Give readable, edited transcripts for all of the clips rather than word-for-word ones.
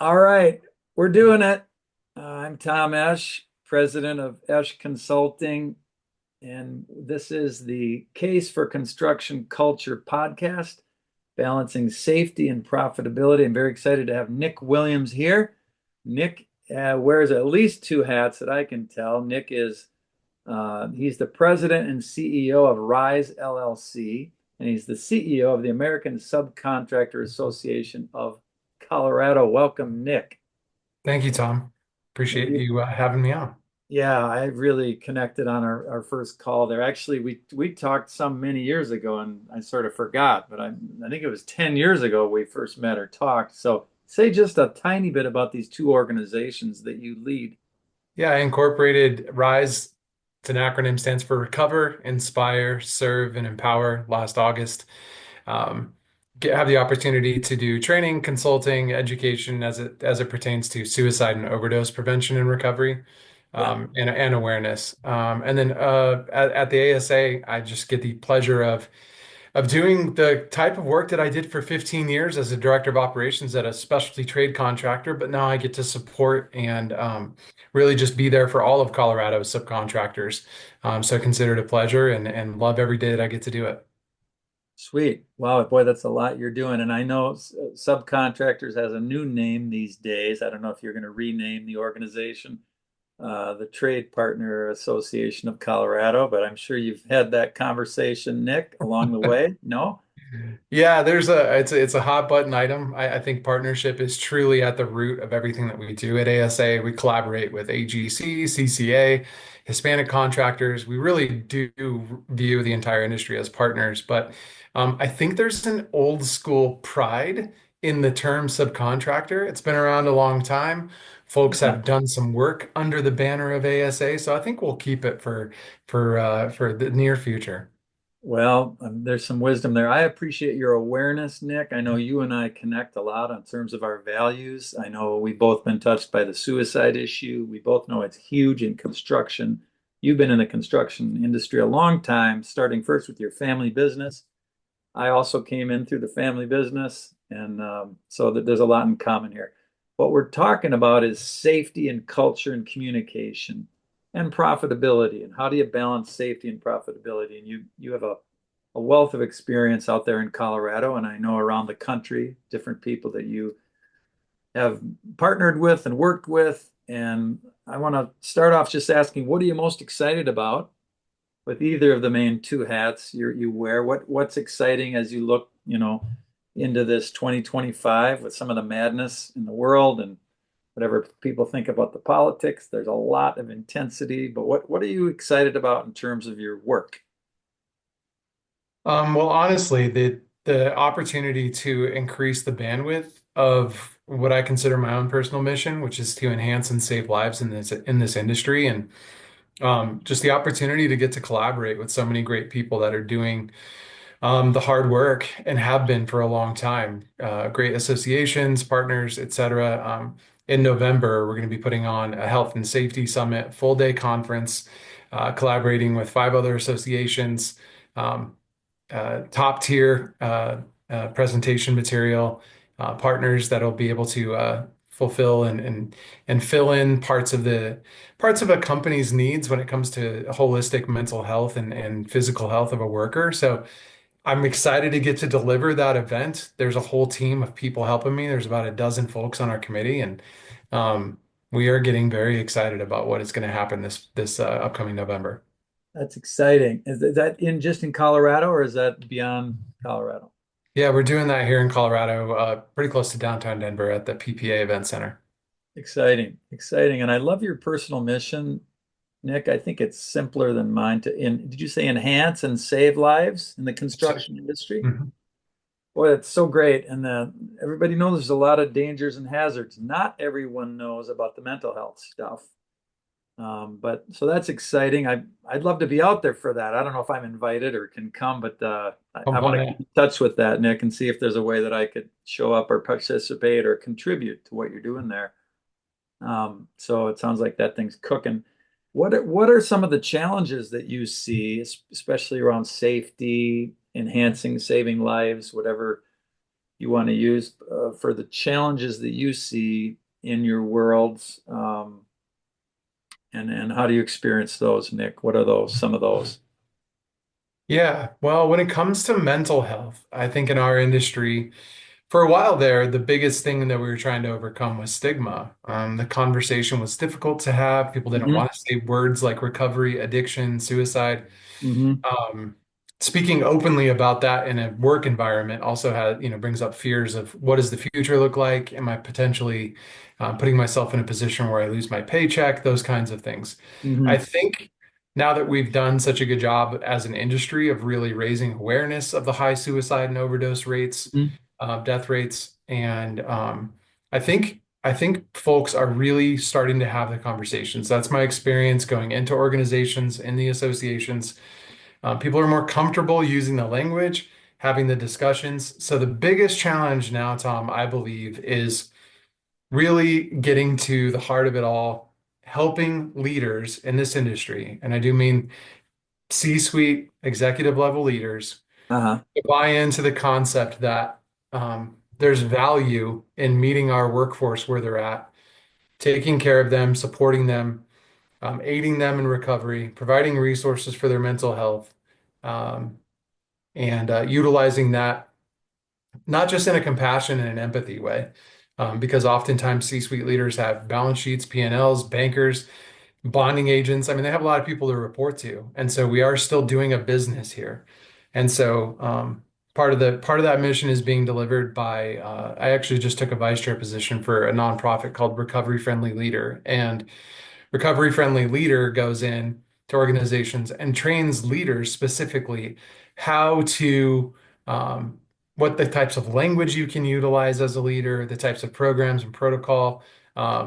All right, we're doing it. I'm Tom Esch, president of Esch Consulting, and this is the Case for Construction Culture podcast, balancing safety and profitability. I'm very excited to have Nick Williams here. Nick wears at least two hats that I can tell. Nick is he's the president and CEO of Rise LLC, and he's the CEO of the American Subcontractor Association of Colorado. Welcome, Nick. Thank you, Tom. Appreciate you having me on. Yeah, I really connected on our first call there. Actually, we talked some many years ago, and I sort of forgot, but I think it was 10 years ago we first met or talked. So say just a tiny bit about these two organizations that you lead. Yeah, I incorporated RISE. It's an acronym, stands for Recover, Inspire, Serve, and Empower last August. Um, have the opportunity to do training, consulting, education as it pertains to suicide and overdose prevention and recovery, Yeah. and awareness. And then at the ASA, I just get the pleasure of doing the type of work that I did for 15 years as a director of operations at a specialty trade contractor, but now I get to support and really just be there for all of Colorado's subcontractors. So I consider it a pleasure and love every day that I get to do it. Sweet. Wow, boy, that's a lot you're doing. And I know Subcontractors has a new name these days. I don't know if you're going to rename the organization, the Trade Partner Association of Colorado, but I'm sure you've had that conversation, Nick, along the way. No? Yeah, it's a hot button item. I think partnership is truly at the root of everything that we do at ASA. We collaborate with AGC, CCA, Hispanic contractors. We really do view the entire industry as partners, but I think there's an old school pride in the term subcontractor. It's been around a long time. Folks Yeah. have done some work under the banner of ASA, so I think we'll keep it for the near future. Well, there's some wisdom there. I appreciate your awareness, Nick. I know you and I connect a lot in terms of our values. I know we've both been touched by the suicide issue. We both know it's huge in construction. You've been in the construction industry a long time, starting first with your family business. I also came in through the family business, and so that there's a lot in common here. What we're talking about is safety and culture and communication and profitability. And how do you balance safety and profitability? And you have a wealth of experience out there in Colorado, and I know around the country, different people that you have partnered with and worked with. And I want to start off just asking, what are you most excited about with either of the main two hats you wear? What's exciting as you look, into this 2025 with some of the madness in the world and whatever people think about the politics? There's a lot of intensity, but what are you excited about in terms of your work? Well, honestly, the opportunity to increase the bandwidth of what I consider my own personal mission, which is to enhance and save lives in this industry, and just the opportunity to get to collaborate with so many great people that are doing the hard work and have been for a long time. Great associations, partners, etc. In November, we're going to be putting on a health and safety summit, full day conference, collaborating with five other associations. Um, Top tier presentation material, partners that'll be able to fulfill and fill in parts of a company's needs when it comes to holistic mental health and physical health of a worker. So I'm excited to get to deliver that event. There's a whole team of people helping me. There's about a dozen folks on our committee, and um, we are getting very excited about what is going to happen this upcoming November. That's exciting. Is that in just in Colorado or is that beyond Colorado? Yeah, we're doing that here in Colorado, pretty close to downtown Denver at the PPA Event Center. Exciting, exciting. And I love your personal mission, Nick. I think it's simpler than mine did you say enhance and save lives in the So, construction industry? mhm. Boy, that's so great. And everybody knows there's a lot of dangers and hazards. Not everyone knows about the mental health stuff. But so that's exciting. I'd love to be out there for that. I don't know if I'm invited or can come, but I Come want on to in. keep in touch with that, Nick, and see if there's a way that I could show up or participate or contribute to what you're doing there. So it sounds like that thing's cooking. What are some of the challenges that you see, especially around safety, enhancing, saving lives, whatever you want to use for the challenges that you see in your worlds, and how do you experience those, Nick? What are those, some of those? Yeah, well, when it comes to mental health, I think in our industry, for a while there, the biggest thing that we were trying to overcome was stigma. The conversation was difficult to have. People didn't Hmm. want to say words like recovery, addiction, suicide. Hmm. Um, Speaking openly about that in a work environment also has, brings up fears of what does the future look like? Am I potentially putting myself in a position where I lose my paycheck? Those kinds of things. I Hmm. think now that we've done such a good job as an industry of really raising awareness of the high suicide and overdose rates, Hmm. death rates, and I think folks are really starting to have the conversations. That's my experience going into organizations, in the associations. People are more comfortable using the language, having the discussions. So the biggest challenge now, Tom, I believe, is really getting to the heart of it all, helping leaders in this industry, and I do mean C-suite executive level leaders, Uh-huh. to buy into the concept that there's value in meeting our workforce where they're at, taking care of them, supporting them, aiding them in recovery, providing resources for their mental health. Um, and utilizing that not just in a compassion and an empathy way, because oftentimes C-suite leaders have balance sheets, P&Ls, bankers, bonding agents. I mean, they have a lot of people to report to, and so we are still doing a business here. And so part of that mission is being delivered by. I actually just took a vice chair position for a nonprofit called Recovery Friendly Leader, and Recovery Friendly Leader goes in to organizations and trains leaders specifically how to, um, what the types of language you can utilize as a leader, the types of programs and protocol,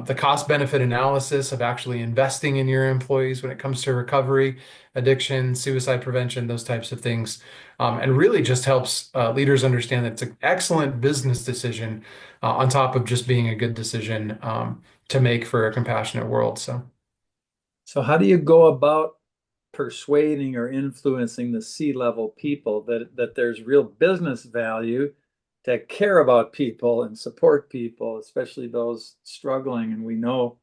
the cost benefit analysis of actually investing in your employees when it comes to recovery, addiction, suicide prevention, those types of things. And really just helps leaders understand that it's an excellent business decision on top of just being a good decision to make for a compassionate world. So. So how do you go about persuading or influencing the C-level people that there's real business value to care about people and support people, especially those struggling? And we know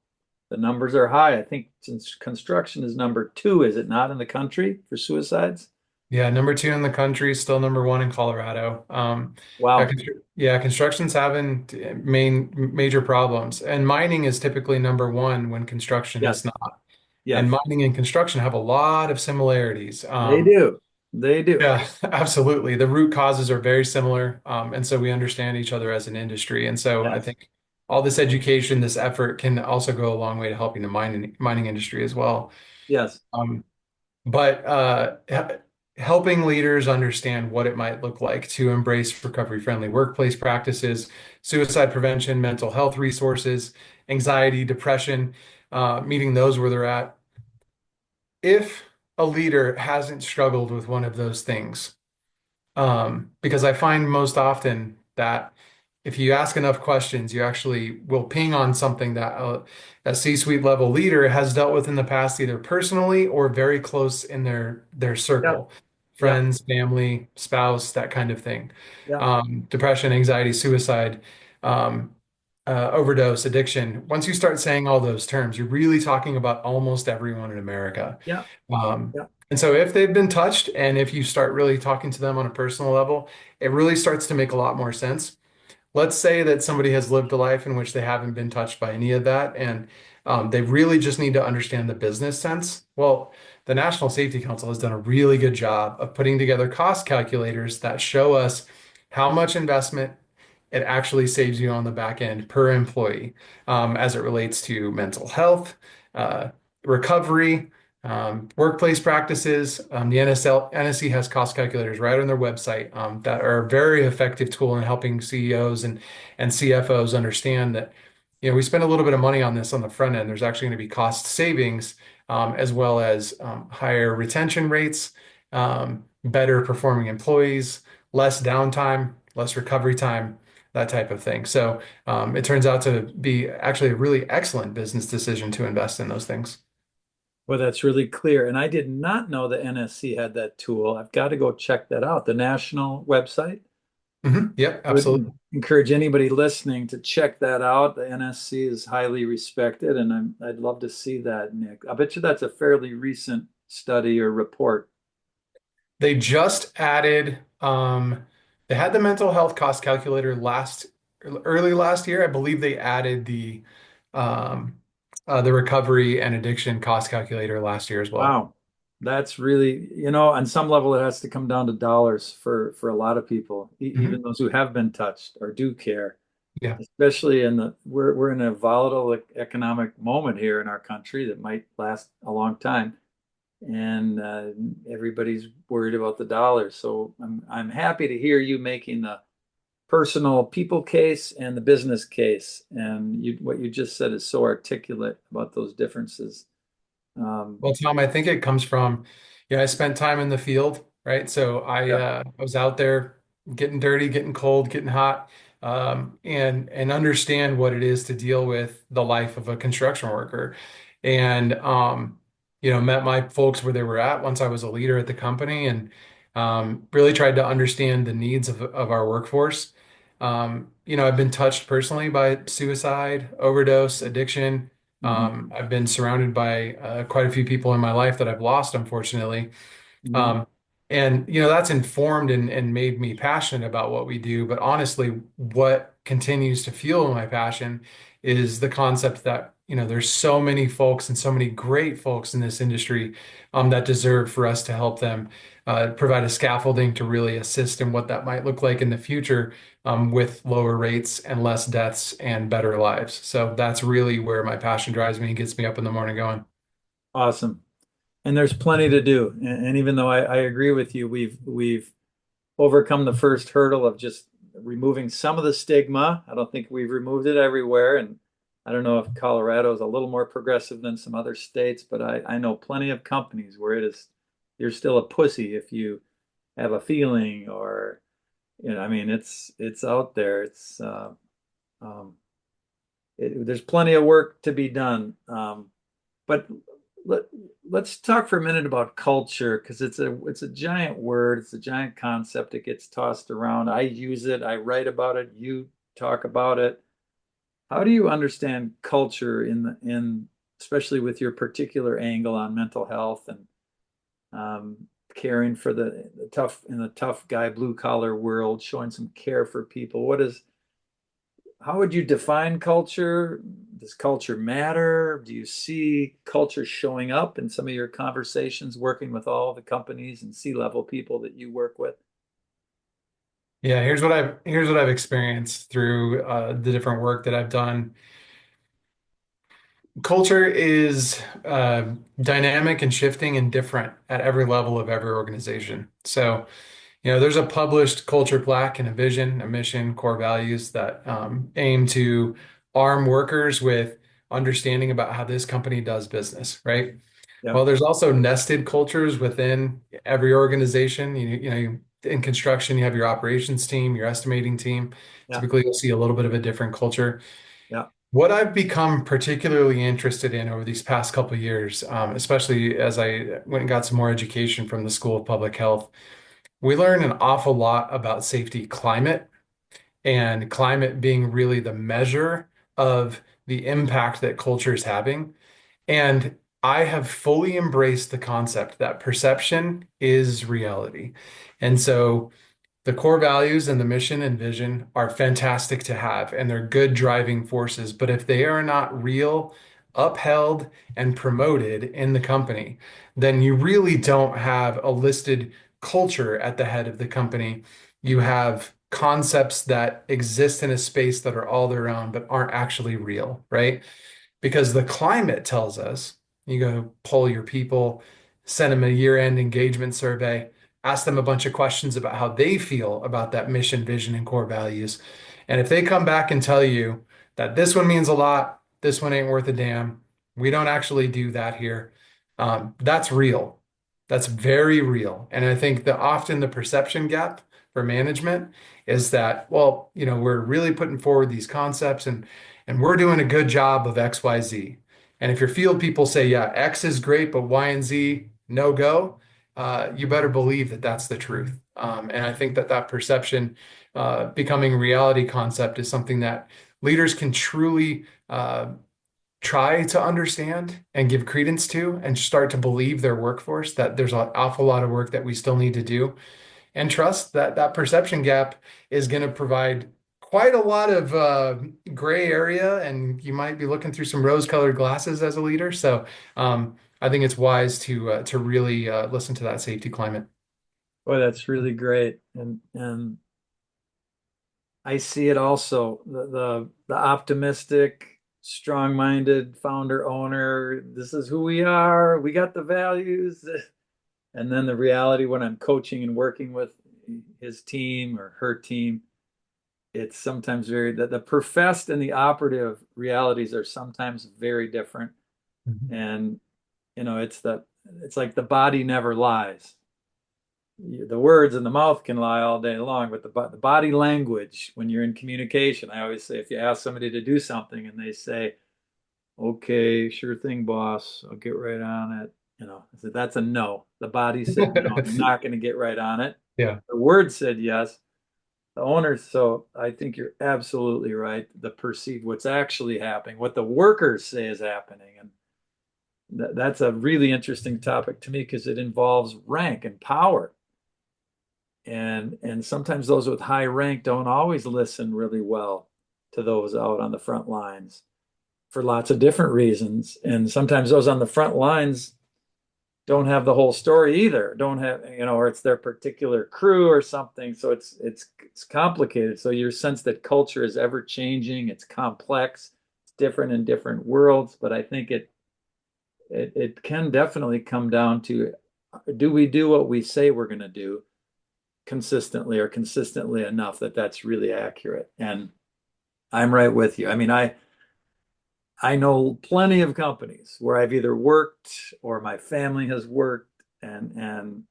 the numbers are high. I think since construction is number two, is it not, in the country for suicides? Yeah, number two in the country, still number one in Colorado. Wow. Yeah, construction's having major problems, and mining is typically number one when construction is Yes. not. And Yes. mining and construction have a lot of similarities. They do. They do. Yeah, absolutely. The root causes are very similar, and so we understand each other as an industry. And so I Yes. think all this education, this effort, can also go a long way to helping the mining industry as well. Yes. Um, but helping leaders understand what it might look like to embrace recovery-friendly workplace practices, suicide prevention, mental health resources, anxiety, depression, meeting those where they're at. If a leader hasn't struggled with one of those things, because I find most often that if you ask enough questions, you actually will ping on something that a C-suite level leader has dealt with in the past, either personally or very close in their Yep. circle, Yep. friends, family, spouse, that kind of thing. Yep. Depression, anxiety, suicide, um, overdose, addiction. Once you start saying all those terms, you're really talking about almost everyone in America. Yep. Um, Yep. and so if they've been touched and if you start really talking to them on a personal level, it really starts to make a lot more sense. Let's say that somebody has lived a life in which they haven't been touched by any of that, and they really just need to understand the business sense. Well, the National Safety Council has done a really good job of putting together cost calculators that show us how much investment it actually saves you on the back end per employee, as it relates to mental health, uh, recovery, workplace practices. The NSC has cost calculators right on their website that are a very effective tool in helping CEOs and CFOs understand that, we spend a little bit of money on this on the front end. There's actually going to be cost savings, as well as higher retention rates, better performing employees, less downtime, less recovery time, that type of thing. So it turns out to be actually a really excellent business decision to invest in those things. Well, that's really clear. And I did not know the NSC had that tool. I've got to go check that out. The national website. Yep, Would absolutely. encourage anybody listening to check that out. The NSC is highly respected, and I'd love to see that, Nick. I bet you that's a fairly recent study or report. They just added, they had the mental health cost calculator early last year. I believe they added um, the recovery and addiction cost calculator last year as well. Wow. That's really, on some level, it has to come down to dollars for a lot of people, even Mhm. those who have been touched or do care, Yeah. especially we're in a volatile economic moment here in our country that might last a long time. And everybody's worried about the dollars. So I'm happy to hear you making the personal people case and the business case. And what you just said is so articulate about those differences. Um, Well, Tom, I think it comes from, I spent time in the field, right? So yeah. I was out there getting dirty, getting cold, getting hot, and understand what it is to deal with the life of a construction worker. And met my folks where they were at once I was a leader at the company, and really tried to understand the needs of our workforce. I've been touched personally by suicide, overdose, addiction. Mhm. I've been surrounded by quite a few people in my life that I've lost, unfortunately. Mhm. Um, and that's informed and made me passionate about what we do. But honestly, what continues to fuel my passion is the concept that, there's so many folks and so many great folks in this industry that deserve for us to help them provide a scaffolding to really assist in what that might look like in the future with lower rates and less deaths and better lives. So that's really where my passion drives me and gets me up in the morning going. Awesome. And there's plenty to do. And even though I agree with you, we've overcome the first hurdle of just removing some of the stigma. I don't think we've removed it everywhere. And I don't know if Colorado is a little more progressive than some other states, but I know plenty of companies where you're still a pussy if you have a feeling or, I mean, it's out there. Um, there's plenty of work to be done. But let, let's talk for a minute about culture because it's a giant word, it's a giant concept. It gets tossed around. I use it, I write about it, you talk about it. How do you understand culture in especially with your particular angle on mental health and um, caring for the tough in the tough guy blue collar world, showing some care for people? How would you define culture? Does culture matter? Do you see culture showing up in some of your conversations working with all the companies and C-level people that you work with? Yeah, here's what I've experienced through the different work that I've done. Culture is dynamic and shifting and different at every level of every organization. So, there's a published culture plaque and a vision, a mission, core values that aim to arm workers with understanding about how this company does business, right? Yeah, Well, there's also nested cultures within every organization. In construction, you have your operations team, your estimating team. yeah, Typically, you'll see a little bit of a different culture. yeah, What I've become particularly interested in over these past couple of years, especially as I went and got some more education from the School of Public Health, we learn an awful lot about safety climate and climate being really the measure of the impact that culture is having. And I have fully embraced the concept that perception is reality. And so the core values and the mission and vision are fantastic to have, and they're good driving forces. But if they are not real, upheld, and promoted in the company, then you really don't have a listed culture at the head of the company. You have concepts that exist in a space that are all their own, but aren't actually real, right? Because the climate tells us you go poll your people, send them a year-end engagement survey, ask them a bunch of questions about how they feel about that mission, vision, and core values. And if they come back and tell you that this one means a lot, this one ain't worth a damn, we don't actually do that here. That's real. That's very real. And I think that often the perception gap for management is that, well, we're really putting forward these concepts and we're doing a good job of XYZ. And if your field people say, yeah, X is great, but Y and Z no go, you better believe that that's the truth. And I think that that perception becoming reality concept is something that leaders can truly try to understand and give credence to and start to believe their workforce that there's an awful lot of work that we still need to do and trust that that perception gap is going to provide quite a lot of gray area and you might be looking through some rose-colored glasses as a leader. So I think it's wise to really listen to that safety climate. Boy, that's really great. And I see it also, the optimistic, strong-minded founder owner. This is who we are. We got the values. And then the reality when I'm coaching and working with his team or her team, it's sometimes very the professed and the operative realities are sometimes very different. Mhm. And it's like the body never lies. The words and the mouth can lie all day long, but the body language when you're in communication, I always say if you ask somebody to do something and they say, "Okay, sure thing, boss, I'll get right on it," I said that's a no. The body said no, I'm not going to get right on it. Yeah. The word said yes. The owner, so I think you're absolutely right. The perceived, what's actually happening, what the workers say is happening, and that's a really interesting topic to me because it involves rank and power. And sometimes those with high rank don't always listen really well to those out on the front lines for lots of different reasons. And sometimes those on the front lines don't have the whole story either. Don't have, or it's their particular crew or something. So it's complicated. So your sense that culture is ever changing, it's complex, it's different in different worlds. But I think it can definitely come down to do we do what we say we're going to do consistently or consistently enough that that's really accurate. And I'm right with you. I mean, I know plenty of companies where I've either worked or my family has worked, and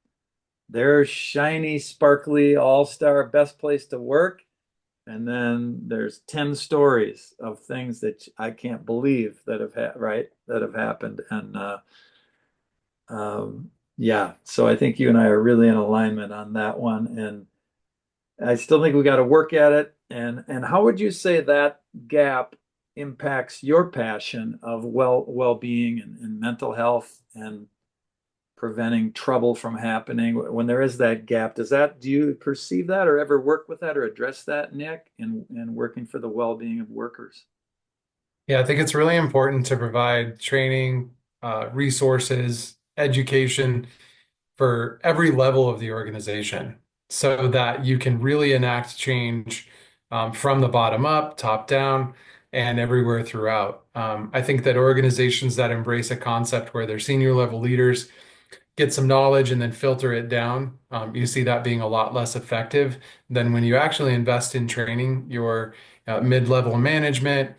they're shiny, sparkly, all-star, best place to work. And then there's 10 stories of things that I can't believe that that have happened. And yeah, so I think you and I are really in alignment on that one. And I still think we got to work at it. And how would you say that gap impacts your passion of well-being and mental health and preventing trouble from happening when there is that gap? Do you perceive that or ever work with that or address that, Nick, in working for the well-being of workers? Yeah, I think it's really important to provide training, resources, education for every level of the organization so that you can really enact change from the bottom up, top down, and everywhere throughout. I think that organizations that embrace a concept where their senior level leaders get some knowledge and then filter it down, you see that being a lot less effective than when you actually invest in training your mid-level management,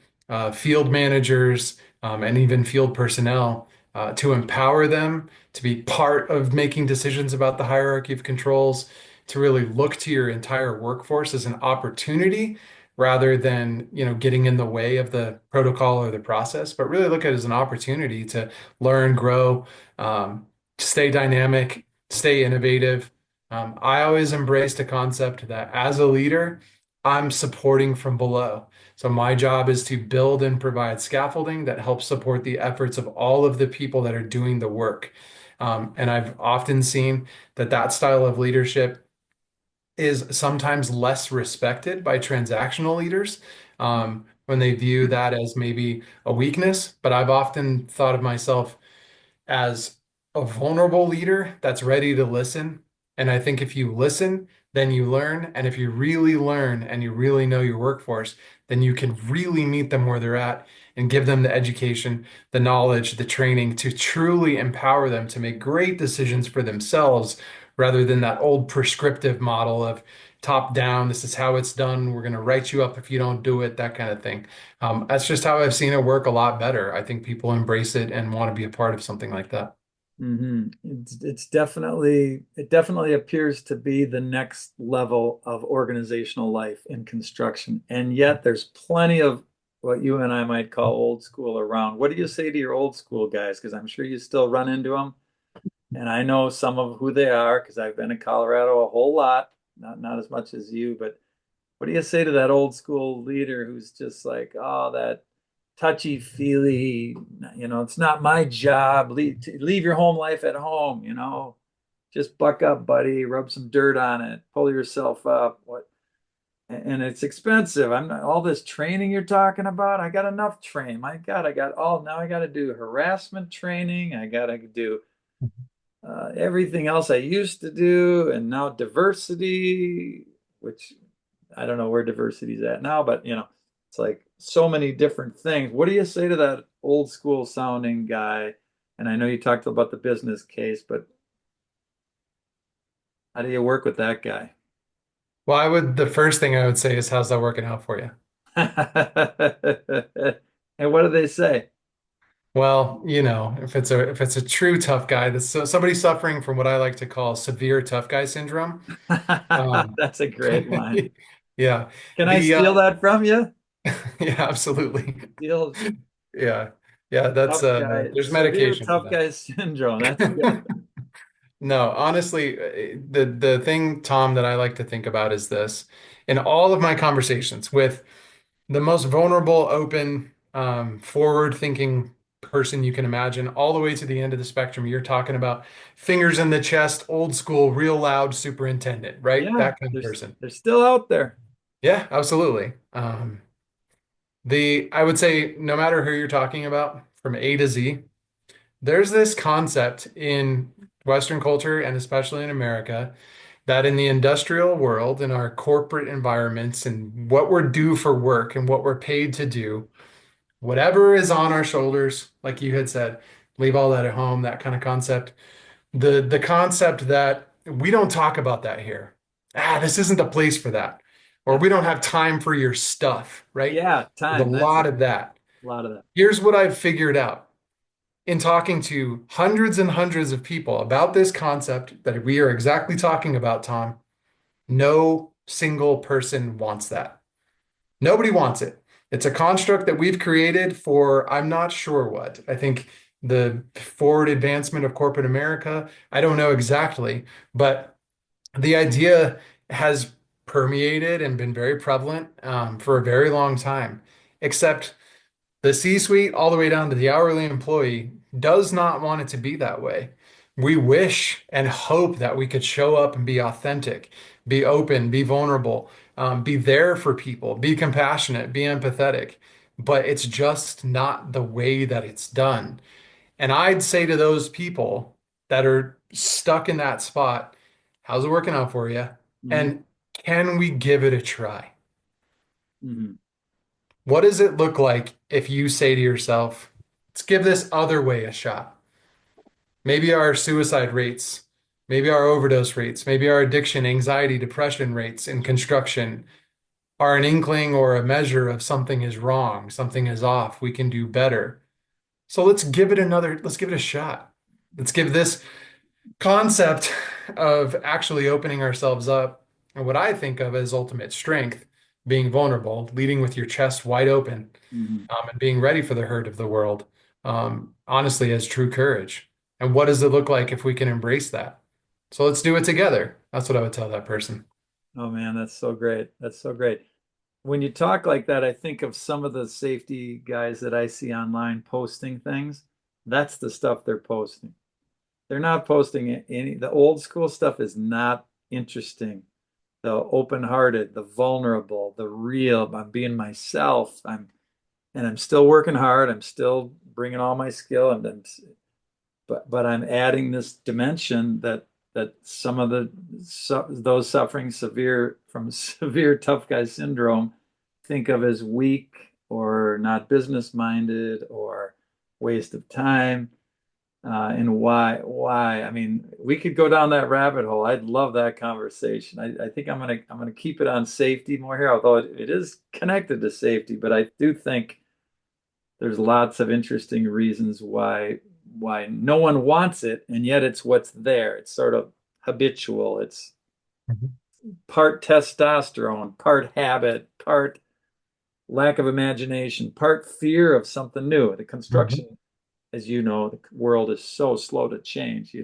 field managers, and even field personnel to empower them to be part of making decisions about the hierarchy of controls, to really look to your entire workforce as an opportunity rather than, getting in the way of the protocol or the process, but really look at it as an opportunity to learn, grow, stay dynamic, stay innovative. I always embraced a concept that as a leader, I'm supporting from below. So my job is to build and provide scaffolding that helps support the efforts of all of the people that are doing the work. And I've often seen that that style of leadership is sometimes less respected by transactional leaders when they view that as maybe a weakness. But I've often thought of myself as a vulnerable leader that's ready to listen. And I think if you listen, then you learn. And if you really learn and you really know your workforce, then you can really meet them where they're at and give them the education, the knowledge, the training to truly empower them to make great decisions for themselves rather than that old prescriptive model of top down, this is how it's done. We're going to write you up if you don't do it, that kind of thing. That's just how I've seen it work a lot better. I think people embrace it and want to be a part of something like that. It definitely appears to be the next level of organizational life in construction. And yet there's plenty of what you and I might call old school around. What do you say to your old school guys? Because I'm sure you still run into them. And I know some of who they are because I've been in Colorado a whole lot, not as much as you, but What do you say to that old school leader who's just like, oh, that touchy feely, it's not my job. Leave your home life at home, just buck up, buddy, rub some dirt on it, pull yourself up. What? And it's expensive. I'm not all this training you're talking about. I got enough training. My God, now I got to do harassment training. I got to do everything else I used to do, and now diversity, which I don't know where diversity's at now, but it's like so many different things. What do you say to that old school sounding guy? And I know you talked about the business case, but how do you work with that guy? Well, the first thing I would say is, how's that working out for you? And what do they say? Well, if it's a true tough guy, that's somebody suffering from what I like to call severe tough guy syndrome. Um, That's a great line. yeah, Can I the steal that from you? yeah, absolutely. Steal Yeah, yeah, that's tough guy, there's severe medication for tough that. guy syndrome. That's good. No, honestly, the thing, Tom, that I like to think about is this. In all of my conversations with the most vulnerable, open, forward-thinking person you can imagine, all the way to the end of the spectrum, you're talking about fingers in the chest, old school, real loud superintendent, right? Yeah, That kind of there's person. they're still out there. Yeah, absolutely. I would say no matter who you're talking about, from A to Z, there's this concept in Western culture and especially in America that in the industrial world, in our corporate environments, and what we're due for work and what we're paid to do, whatever is on our shoulders, like you had said, leave all that at home, that kind of concept. The concept that we don't talk about that here. This isn't the place for that. Or Yeah, we don't have time for your stuff, right? yeah, There's a time. That's a lot of that. lot of that. Here's what I've figured out in talking to hundreds and hundreds of people about this concept that we are exactly talking about, Tom. No single person wants that. Nobody wants it. It's a construct that we've created for I'm not sure what. I think the forward advancement of corporate America, I don't know exactly, but the idea has permeated and been very prevalent for a very long time. Except the C-suite, all the way down to the hourly employee, does not want it to be that way. We wish and hope that we could show up and be authentic, be open, be vulnerable, be there for people, be compassionate, be empathetic. But it's just not the way that it's done. And I'd say to those people that are stuck in that spot, how's it working out for you? Hmm. And can we give it a try? Hmm. What does it look like if you say to yourself, let's give this other way a shot? Maybe our suicide rates, maybe our overdose rates, maybe our addiction, anxiety, depression rates in construction are an inkling or a measure of something is wrong, something is off, we can do better. So let's give it a shot. Let's give this concept of actually opening ourselves up and what I think of as ultimate strength, being vulnerable, leading with your chest wide open, Hmm. and being ready for the hurt of the world, honestly, as true courage. And what does it look like if we can embrace that? So let's do it together. That's what I would tell that person. Oh man, that's so great. That's so great. When you talk like that, I think of some of the safety guys that I see online posting things. That's the stuff they're posting. They're not posting the old school stuff is not interesting. The open-hearted, the vulnerable, the real. I'm being myself. I'm still working hard. I'm still bringing all my skill, but I'm adding this dimension that some of those suffering severe from severe tough guy syndrome think of as weak or not business minded or waste of time. And why? I mean, we could go down that rabbit hole. I'd love that conversation. I think I'm gonna keep it on safety more here, although it is connected to safety, but I do think there's lots of interesting reasons why no one wants it, and yet it's what's there. It's sort of habitual. It's Mhm. part testosterone, part habit, part lack of imagination, part fear of something new. The Mhm. construction, as you know, the world is so slow to change.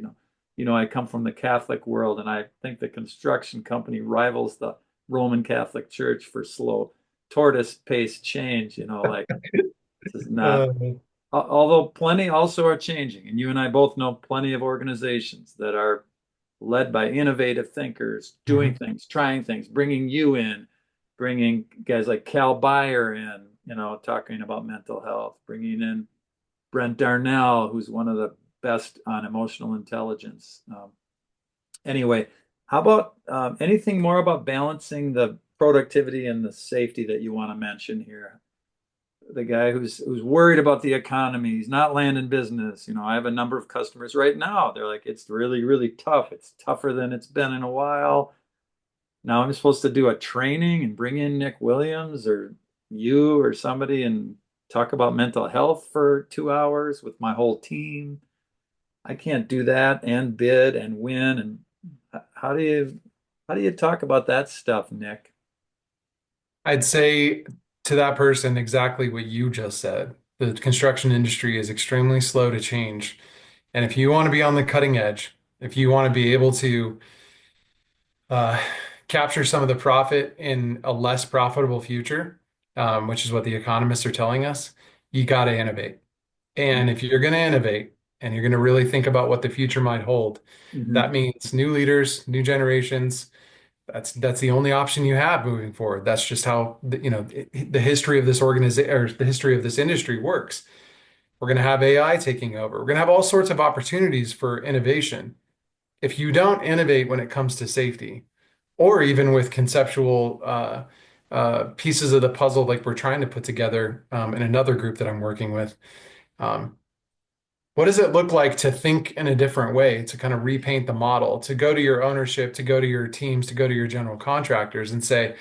I come from the Catholic world, and I think the construction company rivals the Roman Catholic Church for slow tortoise-paced change, like this is not, Uh, although plenty also are changing. And you and I both know plenty of organizations that are led by innovative thinkers, doing mhm. things, trying things, bringing you in, bringing guys like Cal Bayer in, talking about mental health, bringing in Brent Darnell, who's one of the best on emotional intelligence. Anyway, how about anything more about balancing the productivity and the safety that you want to mention here? The guy who's worried about the economy, he's not landing business. I have a number of customers right now. They're like, it's really, really tough. It's tougher than it's been in a while. Now I'm supposed to do a training and bring in Nick Williams or you or somebody and talk about mental health for 2 hours with my whole team. I can't do that and bid and win. And how do you talk about that stuff, Nick? I'd say to that person exactly what you just said. The construction industry is extremely slow to change. And if you want to be on the cutting edge, if you want to be able to uh, capture some of the profit in a less profitable future, which is what the economists are telling us, you got to innovate. And if you're going to innovate and you're going to really think about what the future might hold, Mhm. that means new leaders, new generations. That's the only option you have moving forward. That's just how the history of this organization or the history of this industry works. We're going to have AI taking over. We're going to have all sorts of opportunities for innovation. If you don't innovate when it comes to safety, or even with conceptual pieces of the puzzle like we're trying to put together in another group that I'm working with, um, what does it look like to think in a different way, to kind of repaint the model, to go to your ownership, to go to your teams, to go to your general contractors and say,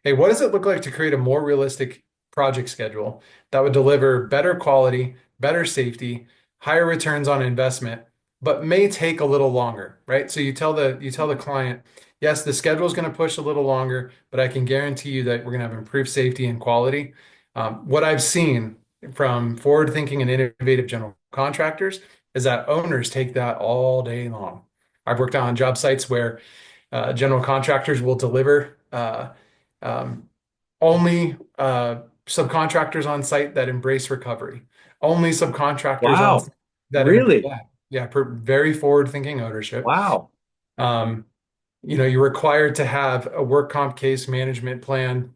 hey, what does it look like to create a more realistic project schedule that would deliver better quality, better safety, higher returns on investment, but may take a little longer, right? So you tell the client, yes, the schedule is going to push a little longer, but I can guarantee you that we're going to have improved safety and quality. What I've seen from forward-thinking and innovative general contractors is that owners take that all day long. I've worked on job sites where general contractors will deliver um, only subcontractors on site that embrace recovery, only subcontractors on Wow. site that Really? yeah, yeah, very forward-thinking ownership. Wow. Um, you're required to have a work comp case management plan,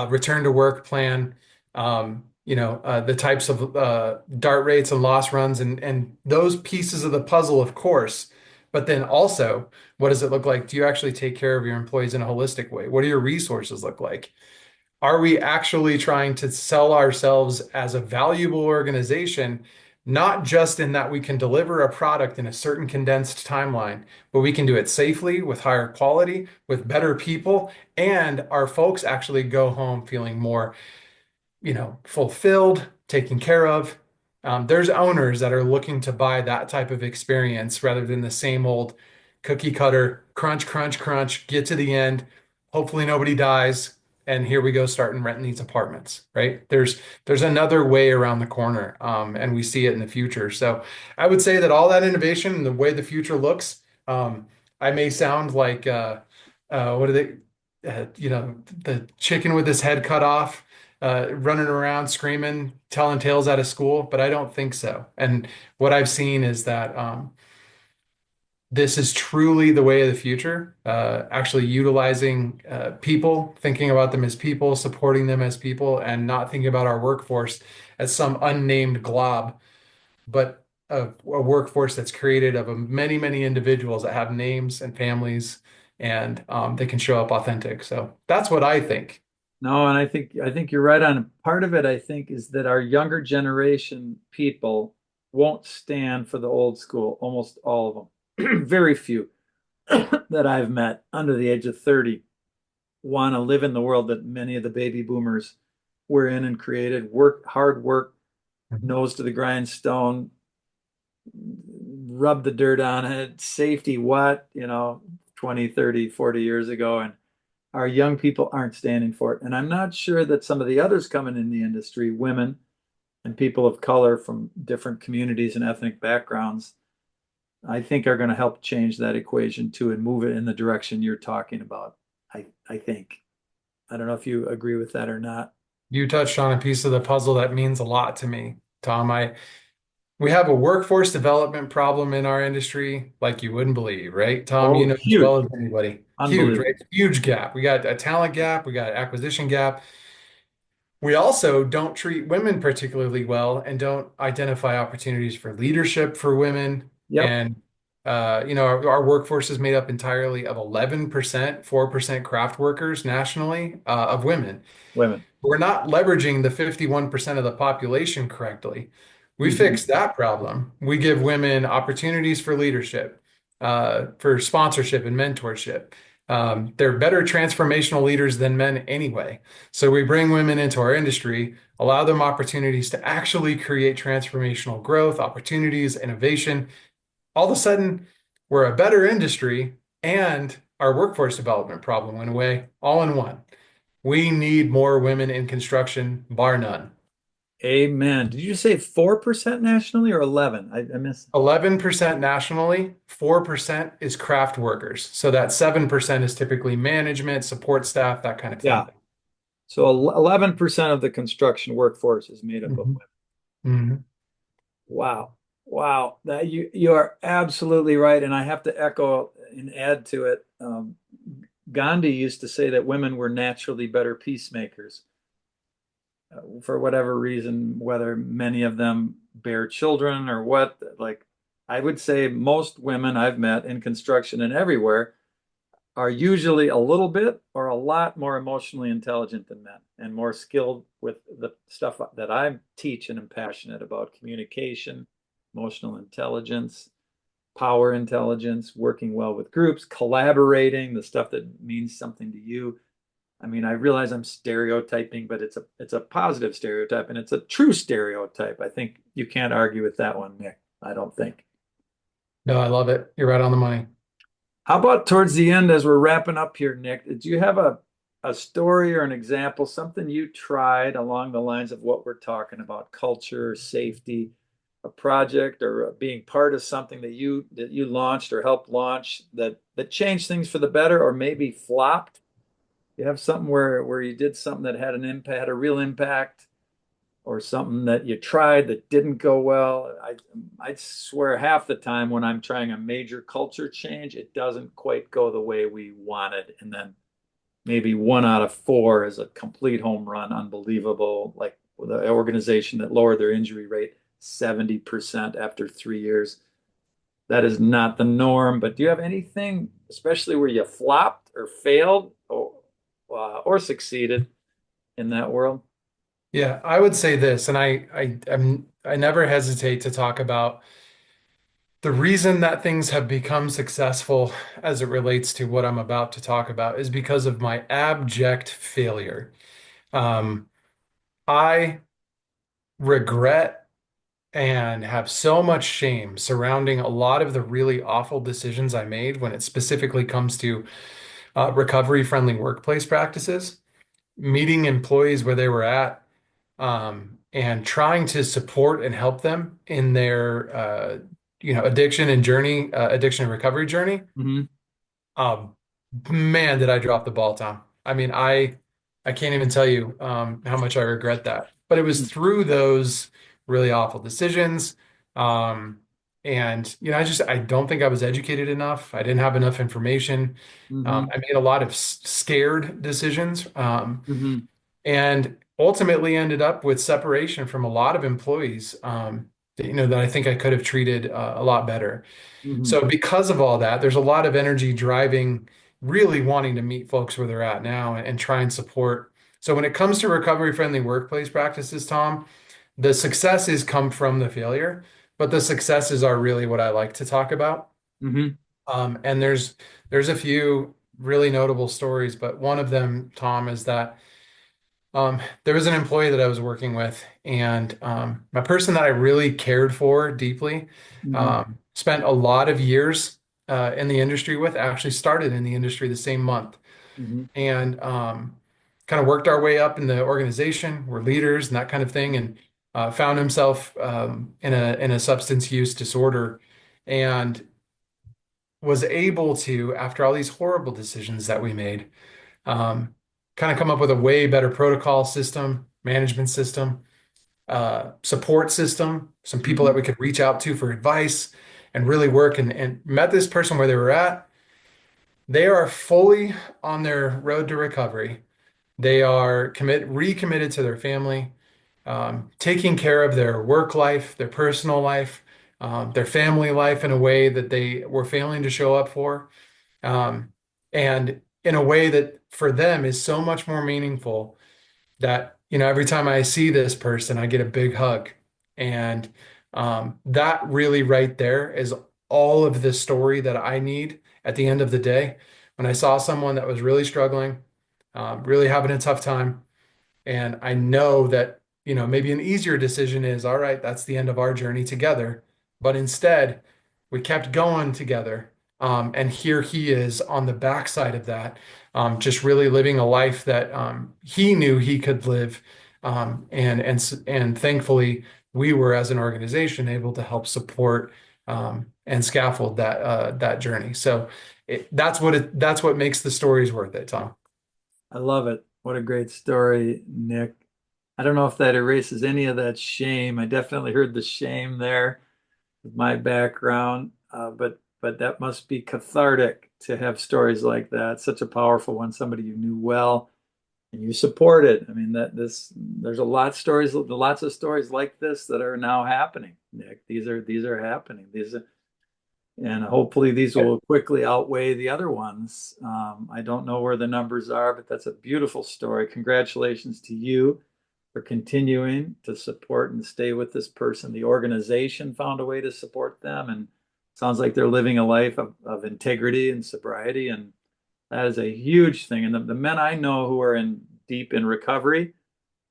return to work plan, the types of dart rates and loss runs and those pieces of the puzzle, of course. But then also, what does it look like? Do you actually take care of your employees in a holistic way? What do your resources look like? Are we actually trying to sell ourselves as a valuable organization, not just in that we can deliver a product in a certain condensed timeline, but we can do it safely with higher quality, with better people, and our folks actually go home feeling more fulfilled, taken care of. There's owners that are looking to buy that type of experience rather than the same old cookie cutter, crunch, crunch, crunch, get to the end. Hopefully nobody dies. And here we go starting renting these apartments, right? There's another way around the corner, and we see it in the future. So I would say that all that innovation and the way the future looks, I may sound like what are they, the chicken with his head cut off running around screaming, telling tales out of school, but I don't think so. And what I've seen is that this is truly the way of the future, actually utilizing people, thinking about them as people, supporting them as people, and not thinking about our workforce as some unnamed glob, but a workforce that's created of many, many individuals that have names and families and they can show up authentic. So that's what I think. No, and I think you're right on. Part of it, I think, is that our younger generation people won't stand for the old school, almost all of them. Very few that I've met under the age of 30 want to live in the world that many of the baby boomers were in and created. Hard work, Mhm. nose to the grindstone, rub the dirt on it, safety what, 20, 30, 40 years ago. And our young people aren't standing for it. And I'm not sure that some of the others coming in the industry, women and people of color from different communities and ethnic backgrounds, I think are going to help change that equation too and move it in the direction you're talking about. I think. I don't know if you agree with that or not. You touched on a piece of the puzzle that means a lot to me, Tom. We have a workforce development problem in our industry like you wouldn't believe, right? Tom, you Oh, know as well huge. as anybody. Huge, right? Unbelievable. Huge gap. We got a talent gap, we got acquisition gap. We also don't treat women particularly well and don't identify opportunities for leadership for women. Yep. And our workforce is made up entirely of 11%, 4% craft workers nationally, of women. Women. We're not leveraging the 51% of the population correctly. We Hmm. fix that problem. We give women opportunities for leadership, for sponsorship and mentorship. They're better transformational leaders than men anyway. So we bring women into our industry, allow them opportunities to actually create transformational growth, opportunities, innovation. All of a sudden, we're a better industry and our workforce development problem went away all in one. We need more women in construction, bar none. Amen. Did you say 4% nationally or 11? I missed. 11% nationally, 4% is craft workers. So that 7% is typically management, support staff, that kind of Yeah. thing. So 11% of the construction workforce is made up of Mhm. women. Mhm. Wow. Wow. That you are absolutely right. And I have to echo and add to it. Gandhi used to say that women were naturally better peacemakers. For whatever reason, whether many of them bear children or what, like I would say most women I've met in construction and everywhere are usually a little bit or a lot more emotionally intelligent than men and more skilled with the stuff that I teach and am passionate about: communication, emotional intelligence, power intelligence, working well with groups, collaborating, the stuff that means something to you. I mean, I realize I'm stereotyping, but it's a positive stereotype and it's a true stereotype. I think you can't argue with that one, Nick. I don't think. No, I love it. You're right on the money. How about towards the end as we're wrapping up here, Nick? Did you have a story or an example, something you tried along the lines of what we're talking about, culture, safety, a project or being part of something that you launched or helped launch that changed things for the better or maybe flopped? You have something where you did something that had an impact, had a real impact, or something that you tried that didn't go well. I swear half the time when I'm trying a major culture change, it doesn't quite go the way we wanted. And then maybe one out of four is a complete home run, unbelievable. Like the organization that lowered their injury rate 70% after 3 years. That is not the norm. But do you have anything, especially where you flopped or failed or succeeded in that world? Yeah, I would say this, and I never hesitate to talk about the reason that things have become successful as it relates to what I'm about to talk about is because of my abject failure. Um, I regret and have so much shame surrounding a lot of the really awful decisions I made when it specifically comes to recovery-friendly workplace practices, meeting employees where they were at, and trying to support and help them in their addiction and recovery journey. Hmm. Um, Man, did I drop the ball, Tom. I mean, I can't even tell you how much I regret that. But it was through those really awful decisions. Um, and I don't think I was educated enough. I didn't have enough information. Hmm. I made a lot of scared decisions. Hmm. And ultimately ended up with separation from a lot of employees that I think I could have treated a lot better. Hmm. So because of all that, there's a lot of energy driving, really wanting to meet folks where they're at now and try and support. So when it comes to recovery-friendly workplace practices, Tom, the successes come from the failure, but the successes are really what I like to talk about. Hmm. And there's a few really notable stories, but one of them, Tom, is that there was an employee that I was working with, and a person that I really cared for deeply, Hmm. spent a lot of years in the industry with, actually started in the industry the same month, Hmm. and kind of worked our way up in the organization. We're leaders and that kind of thing, and found himself in a substance use disorder, and was able to, after all these horrible decisions that we made, um, kind of come up with a way better protocol system, management system, support system, some people that Mhm. we could reach out to for advice and really work and met this person where they were at. They are fully on their road to recovery. They are recommitted to their family, taking care of their work life, their personal life, their family life in a way that they were failing to show up for, um, and in a way that for them is so much more meaningful that, every time I see this person, I get a big hug. And that really right there is all of the story that I need at the end of the day. When I saw someone that was really struggling, really having a tough time, and I know that, maybe an easier decision is, all right, that's the end of our journey together. But instead, we kept going together. And here he is on the backside of that, just really living a life that he knew he could live. And thankfully, we were as an organization able to help support and scaffold that journey. So that's what makes the stories worth it, Tom. I love it. What a great story, Nick. I don't know if that erases any of that shame. I definitely heard the shame there with my background, but that must be cathartic to have stories like that. Such a powerful one, somebody you knew well and you supported. I mean, there's a lot of stories, lots of stories like this that are now happening, Nick. These are happening. And hopefully these will quickly outweigh the other ones. I don't know where the numbers are, but that's a beautiful story. Congratulations to you for continuing to support and stay with this person. The organization found a way to support them, and sounds like they're living a life of integrity and sobriety, and that is a huge thing. And the men I know who are deep in recovery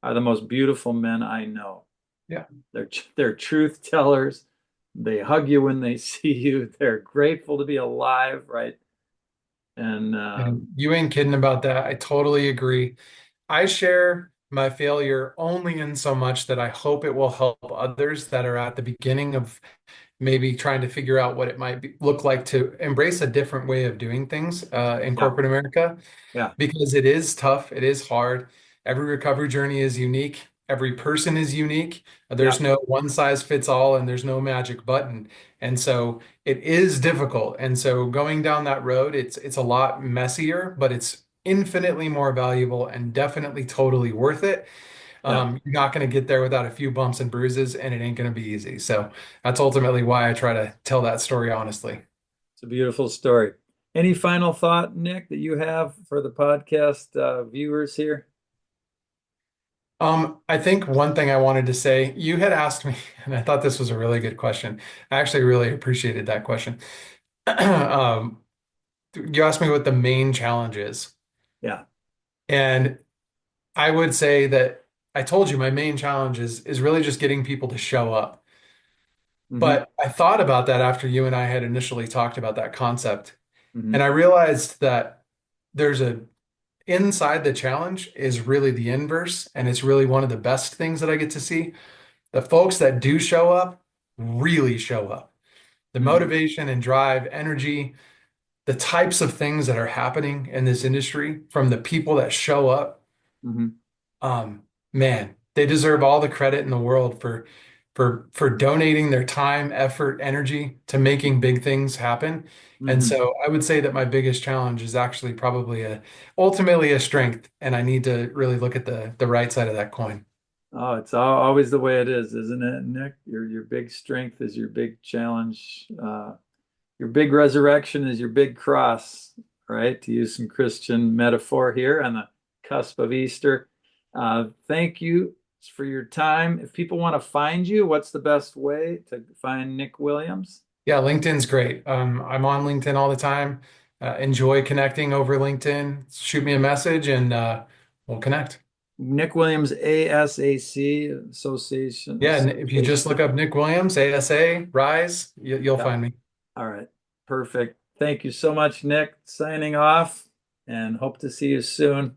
are the most beautiful men I know. Yeah. They're truth tellers. They hug you when they see you. They're grateful to be alive, right? And And you ain't kidding about that. I totally agree. I share my failure only in so much that I hope it will help others that are at the beginning of maybe trying to figure out what it might look like to embrace a different way of doing things in yeah, corporate America, yeah, because it is tough, it is hard. Every recovery journey is unique. Every person is unique. yeah, There's no one size fits all, and there's no magic button. And so it is difficult. And so going down that road, it's a lot messier, but it's infinitely more valuable and definitely totally worth it. yeah. You're not going to get there without a few bumps and bruises, and it ain't going to be easy. So that's ultimately why I try to tell that story honestly. It's a beautiful story. Any final thought, Nick, that you have for the podcast viewers here? I think one thing I wanted to say, you had asked me, and I thought this was a really good question. I actually really appreciated that question. Um, you asked me what the main challenge is. Yeah. And I would say that I told you my main challenge is really just getting people to show up. Hmm. But I thought about that after you and I had initially talked about that concept. Hmm. And I realized that there's a inside the challenge is really the inverse. And it's really one of the best things that I get to see. The folks that do show up really show up. The Hmm. motivation and drive, energy, the types of things that are happening in this industry from the people that show up, Hmm. um, man, they deserve all the credit in the world for donating their time, effort, energy to making big things happen. And Hmm. so I would say that my biggest challenge is actually probably ultimately a strength, and I need to really look at the right side of that coin. Oh, it's always the way it is, isn't it, Nick? Your big strength is your big challenge. Your big resurrection is your big cross, right? To use some Christian metaphor here on the cusp of Easter. Thank you for your time. If people want to find you, what's the best way to find Nick Williams? Yeah, LinkedIn's great. I'm on LinkedIn all the time. Enjoy connecting over LinkedIn. Shoot me a message and we'll connect. Nick Williams, ASAC, Association. Yeah, and if you just look up Nick Williams, ASA, Rise, you'll Yeah. find me. All right. Perfect. Thank you so much, Nick. Signing off and hope to see you soon.